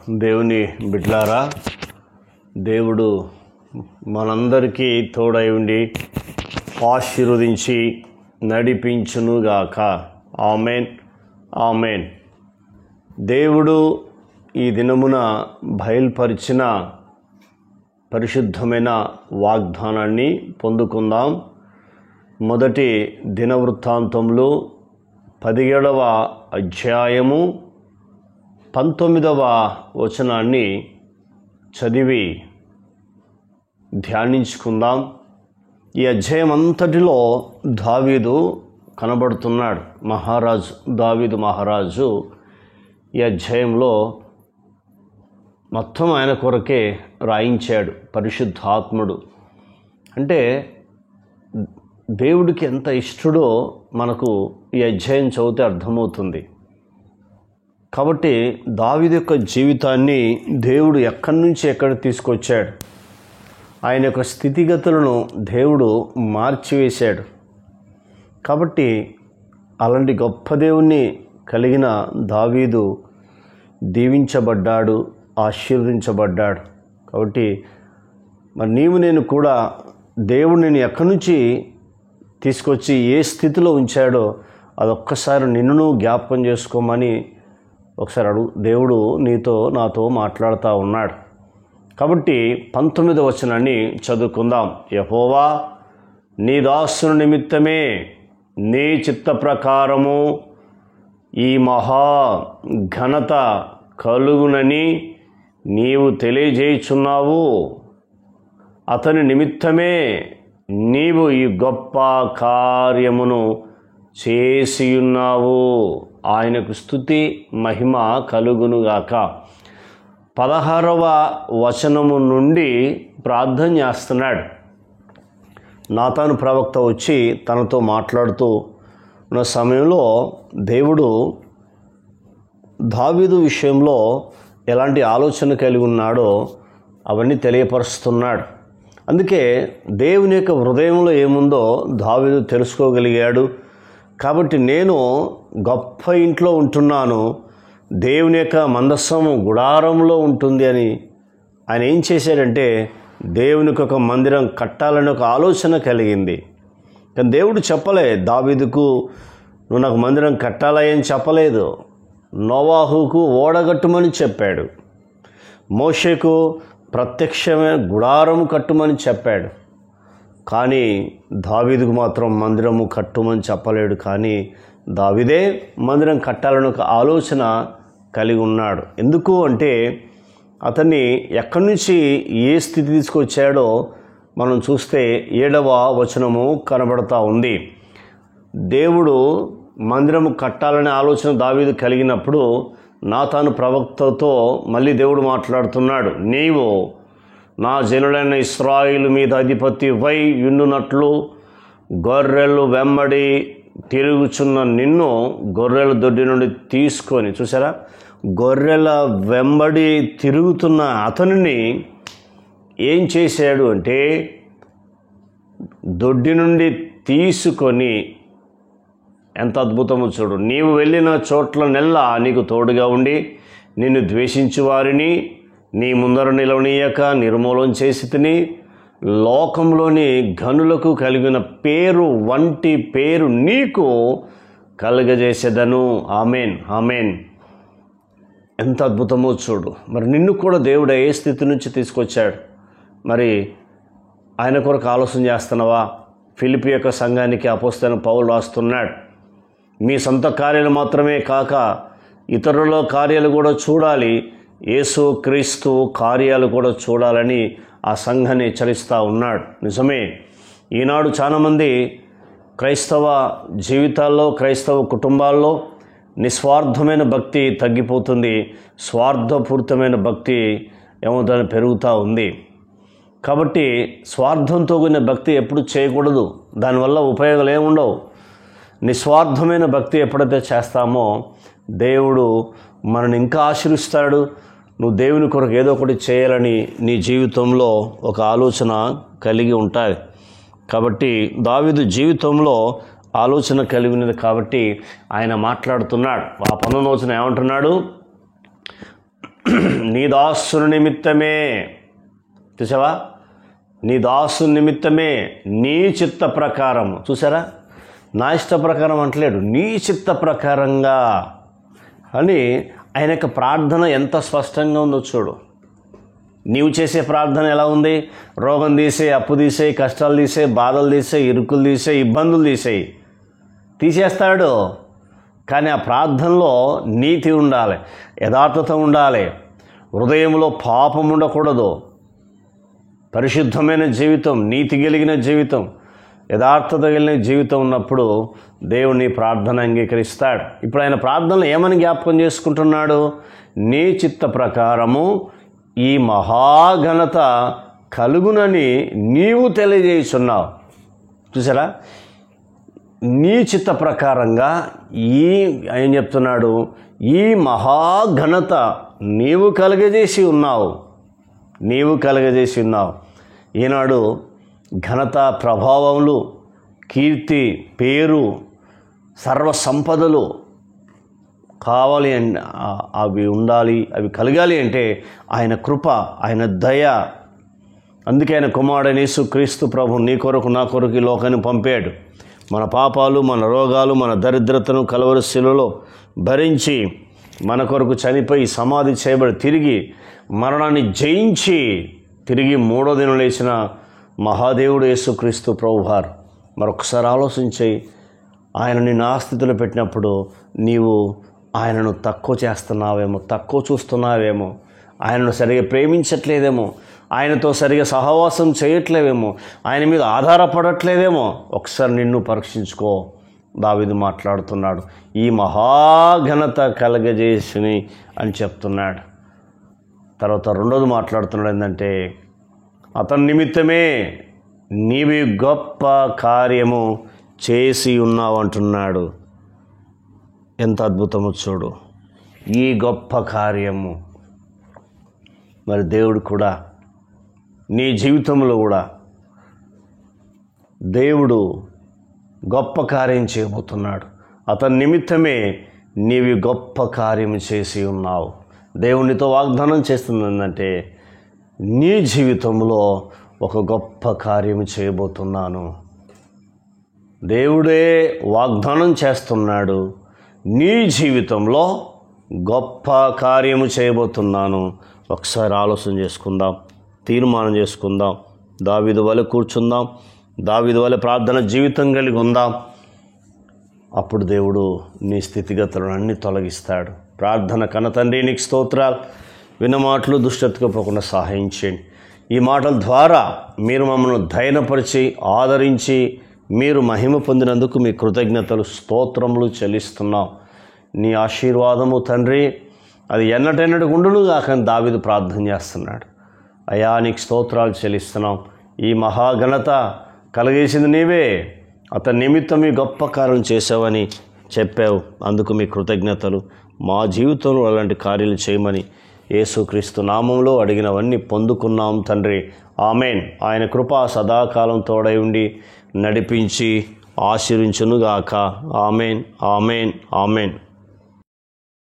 దేవుని బిడ్డలారా, దేవుడు మనందరికీ తోడై ఉండి ఆశీర్వదించి నడిపించునుగాక. Amen, amen. దేవుడు ఈ దినమున బయలుపరిచిన పరిశుద్ధమైన వాగ్దానాన్ని పొందుకుందాం. మొదటి దినవృత్తాంతములు 17వ అధ్యాయము 19వ వచనాన్ని చదివి ధ్యానించుకుందాం. ఈ అధ్యాయం అంతటిలో దావీదు కనబడుతున్నాడు. దావీదు మహారాజు ఈ అధ్యాయంలో మొత్తం ఆయన కొరకే రాయించాడు పరిశుద్ధాత్ముడు. అంటే దేవుడికి ఎంత ఇష్టడో మనకు ఈ అధ్యాయం చదివితే అర్థమవుతుంది. కాబట్టి దావీదు యొక్క జీవితాన్ని దేవుడు ఎక్కడి నుంచి ఎక్కడికి తీసుకొచ్చాడు, ఆయన యొక్క స్థితిగతులను దేవుడు మార్చివేశాడు. కాబట్టి అలాంటి గొప్ప దేవుణ్ణి కలిగిన దావీదు దీవించబడ్డాడు, ఆశీర్వదించబడ్డాడు. కాబట్టి మరి నీవు నేను కూడా దేవుడు నేను ఎక్కడి నుంచి తీసుకొచ్చి ఏ స్థితిలో ఉంచాడో అదొక్కసారి నిన్ను జ్ఞాపకం చేసుకోమని ఒకసారి అడుగు. దేవుడు నాతో మాట్లాడుతూ ఉన్నాడు. కాబట్టి 19వ వచనాన్ని చదువుకుందాం. యెహోవా, నీ దాసుని నిమిత్తమే నీ చిత్త ప్రకారము ఈ మహా ఘనత కలుగునని నీవు తెలియజేయుచున్నావు. అతని నిమిత్తమే నీవు ఈ గొప్ప కార్యమును చేసియున్నావు. ఆయనకు స్తుతి మహిమ కలుగునుగాక. 16వ వచనము నుండి ప్రార్థన చేస్తున్నాడు. నాతాను ప్రవక్త వచ్చి తనతో మాట్లాడుతూ ఉన్న సమయంలో దేవుడు దావీదు విషయంలో ఎలాంటి ఆలోచన కలిగి ఉన్నాడో అవన్నీ తెలియపరుస్తున్నాడు. అందుకే దేవుని యొక్క హృదయంలో ఏముందో దావీదు తెలుసుకోగలిగాడు. కాబట్టి నేను గొప్ప ఇంట్లో ఉంటున్నాను, దేవుని యొక్క మందస్సము గుడారంలో ఉంటుంది అని ఆయన ఏం చేశాడంటే దేవునికి ఒక మందిరం కట్టాలని ఒక ఆలోచన కలిగింది. కానీ దేవుడు చెప్పలే దావీదుకు నువ్వు నాకు మందిరం కట్టాలని చెప్పలేదు. నోవాహుకు ఓడగట్టుమని చెప్పాడు. మోషేకు ప్రత్యక్షమైన గుడారము కట్టుమని చెప్పాడు. కానీ దావీదుకు మాత్రం మందిరము కట్టుమని చెప్పలేడు. కానీ దావీదే మందిరం కట్టాలని ఒక ఆలోచన కలిగి ఉన్నాడు. ఎందుకు అంటే అతన్ని ఎక్కడి నుంచి ఏ స్థితి తీసుకొచ్చాడో మనం చూస్తే 7వ వచనము కనబడతా ఉంది. దేవుడు మందిరము కట్టాలనే ఆలోచన దావీదు కలిగినప్పుడు నాతాను ప్రవక్తతో మళ్ళీ దేవుడు మాట్లాడుతున్నాడు. నీవు నా జనులైన ఇశ్రాయేలు మీద అధిపతి వై యుండునట్లు గొర్రెలు వెంబడి తిరుగుచున్న నిన్ను గొర్రెల దొడ్డి నుండి తీసుకొని, చూసారా, గొర్రెల వెంబడి తిరుగుతున్న అతనిని ఏం చేశాడు అంటే దొడ్డి నుండి తీసుకొని, ఎంత అద్భుతమో చూడు, నీవు వెళ్ళిన చోట్ల నెల్లా నీకు తోడుగా ఉండి నిన్ను ద్వేషించు వారిని నీ ముందర నిలవనీయక నిర్మూలన చేసి తిని లోకంలోని ఘనులకు కలిగిన పేరు వంటి పేరు నీకు కలుగజేసేదను. Amen, amen. ఎంత అద్భుతమో చూడు. మరి నిన్ను కూడా దేవుడు ఏ స్థితి నుంచి తీసుకొచ్చాడు? మరి ఆయన కొరకు ఆలోచన చేస్తున్నావా? ఫిలిప్పీ యొక్క సంఘానికి అపోస్తలుడైన పౌలు రాస్తున్నాడు, మీ సొంత కార్యాలు మాత్రమే కాక ఇతరుల కార్యాలు కూడా చూడాలి, యేసు క్రీస్తు కార్యాలు కూడా చూడాలని ఆ సంఘాన్ని హెచ్చరిస్తూ ఉన్నాడు. నిజమే, ఈనాడు చాలామంది క్రైస్తవ జీవితాల్లో, క్రైస్తవ కుటుంబాల్లో నిస్వార్థమైన భక్తి తగ్గిపోతుంది, స్వార్థపూరితమైన భక్తి ఏమవుతుందని పెరుగుతూ ఉంది. కాబట్టి స్వార్థంతో కూడిన భక్తి ఎప్పుడు చేయకూడదు, దానివల్ల ఉపయోగాలు ఏముండవు. నిస్వార్థమైన భక్తి ఎప్పుడైతే చేస్తామో దేవుడు మనల్ని ఇంకా ఆశీర్వదిస్తాడు. నువ్వు దేవుని కొరకు ఏదో ఒకటి చేయాలని నీ జీవితంలో ఒక ఆలోచన కలిగి ఉంటాయి. కాబట్టి దావీదు జీవితంలో ఆలోచన కలిగినది కాబట్టి ఆయన మాట్లాడుతున్నాడు. ఆ 19వ వచనం ఏమంటున్నాడు? నీ దాసుని నిమిత్తమే, చూసావా, నీ దాసుని నిమిత్తమే నీ చిత్త ప్రకారం, చూసారా, నా ఇష్ట ప్రకారం అంటలేడు, నీ చిత్త ప్రకారంగా అని ఆయన యొక్క ప్రార్థన ఎంత స్పష్టంగా ఉందో చూడు. నీవు చేసే ప్రార్థన ఎలా ఉంది? రోగం తీసే, అప్పు తీసేయి, కష్టాలు తీసేయి, బాధలు తీసేయి, ఇరుకులు తీసేయి, ఇబ్బందులు తీసేయి, తీసేస్తాడు. కానీ ఆ ప్రార్థనలో నీతి ఉండాలి, యథార్థత ఉండాలి, హృదయంలో పాపం ఉండకూడదు. పరిశుద్ధమైన జీవితం, నీతి కలిగిన జీవితం, యథార్థత కలిగిన జీవితం ఉన్నప్పుడు దేవుని ప్రార్థన అంగీకరిస్తాడు. ఇప్పుడు ఆయన ప్రార్థనలు ఏమని జ్ఞాపకం చేసుకుంటున్నాడు? నీ చిత్త ప్రకారము ఈ మహాఘనత కలుగునని నీవు తెలియజేస్తున్నావు. చూసారా, నీ చిత్త ప్రకారంగా ఏం చెప్తున్నాడు? ఈ మహాఘనత నీవు కలుగజేసి ఉన్నావు, నీవు కలుగజేసి ఉన్నావు. ఈనాడు ఘనత, ప్రభావములు, కీర్తి, పేరు, సర్వ సంపదలు కావాలి అంటే, అవి ఉండాలి, అవి కలగాలి అంటే ఆయన కృప, ఆయన దయ. అందుకే ఆయన కుమారుడైన యేసుక్రీస్తు ప్రభు నీ కొరకు నా కొరకు ఈ లోకాన్ని పంపాడు. మన పాపాలు, మన రోగాలు, మన దరిద్రతను కలవరి శిలువలో భరించి మన కొరకు చనిపోయి సమాధి చేయబడి తిరిగి మరణాన్ని జయించి తిరిగి మూడో దినం లేచిన మహాదేవుడు యేసుక్రీస్తు ప్రభువారు. మరొకసారి ఆలోచించి, ఆయన నిన్ను ఆ స్థితిలో పెట్టినప్పుడు నీవు ఆయనను తక్కువ చేస్తున్నావేమో, తక్కువ చూస్తున్నావేమో, ఆయనను సరిగా ప్రేమించట్లేదేమో, ఆయనతో సరిగా సహవాసం చేయట్లేదేమో, ఆయన మీద ఆధారపడట్లేదేమో. ఒకసారి నిన్ను పరీక్షించుకో. దావీదు మాట్లాడుతున్నాడు, ఈ మహాఘనత కలగజేసిని అని చెప్తున్నాడు. తర్వాత రెండోది మాట్లాడుతున్నాడు ఏంటంటే, అతని నిమిత్తమే నీవి గొప్ప కార్యము చేసి ఉన్నావు అంటున్నాడు. ఎంత అద్భుతమో చూడు, ఈ గొప్ప కార్యము. మరి దేవుడు కూడా నీ జీవితంలో కూడా దేవుడు గొప్ప కార్యం చేయబోతున్నాడు. అతని నిమిత్తమే నీవి గొప్ప కార్యం చేసి ఉన్నావు. దేవునితో వాగ్దానం చేస్తుంది ఏంటంటే, నీ జీవితంలో ఒక గొప్ప కార్యం చేయబోతున్నాను. దేవుడే వాగ్దానం చేస్తున్నాడు, నీ జీవితంలో గొప్ప కార్యము చేయబోతున్నాను. ఒకసారి ఆలోచన చేసుకుందాం, తీర్మానం చేసుకుందాం. దావీదు వలె కూర్చుందాం, దావీదు వలె ప్రార్థన జీవితం కలిగి ఉందాం. అప్పుడు దేవుడు నీ స్థితిగతులను అన్నీ తొలగిస్తాడు. ప్రార్థన కన్న తండ్రి, నీకు స్తోత్రాలు. విన్న మాటలు దుష్టతకు పోకుండా సహాయం చేయండి. ఈ మాటల ద్వారా మీరు మమ్మల్ని ధైర్యపరిచి ఆదరించి మీరు మహిమ పొందినందుకు మీ కృతజ్ఞతలు, స్తోత్రములు చెల్లిస్తున్నాం. నీ ఆశీర్వాదము తండ్రి అది ఎన్నటెన్నటి ఉండును కాకని దావీదు ప్రార్థన చేస్తున్నాడు. అయ్యా, నీకు స్తోత్రాలు చెల్లిస్తున్నాం. ఈ మహాఘనత కలగేసింది నీవే, అతని నిమిత్తం ఈ గొప్ప కార్యం చేసావని చెప్పావు. అందుకు మీ కృతజ్ఞతలు. మా జీవితంలో అలాంటి కార్యాలు చేయమని యేసుక్రీస్తు నామంలో అడిగినవన్నీ పొందుకున్నాం తండ్రి. ఆమెన్. ఆయన కృప సదాకాలం తోడై ఉండి నడిపించి ఆశీర్వించునుగాక. Amen, amen, amen.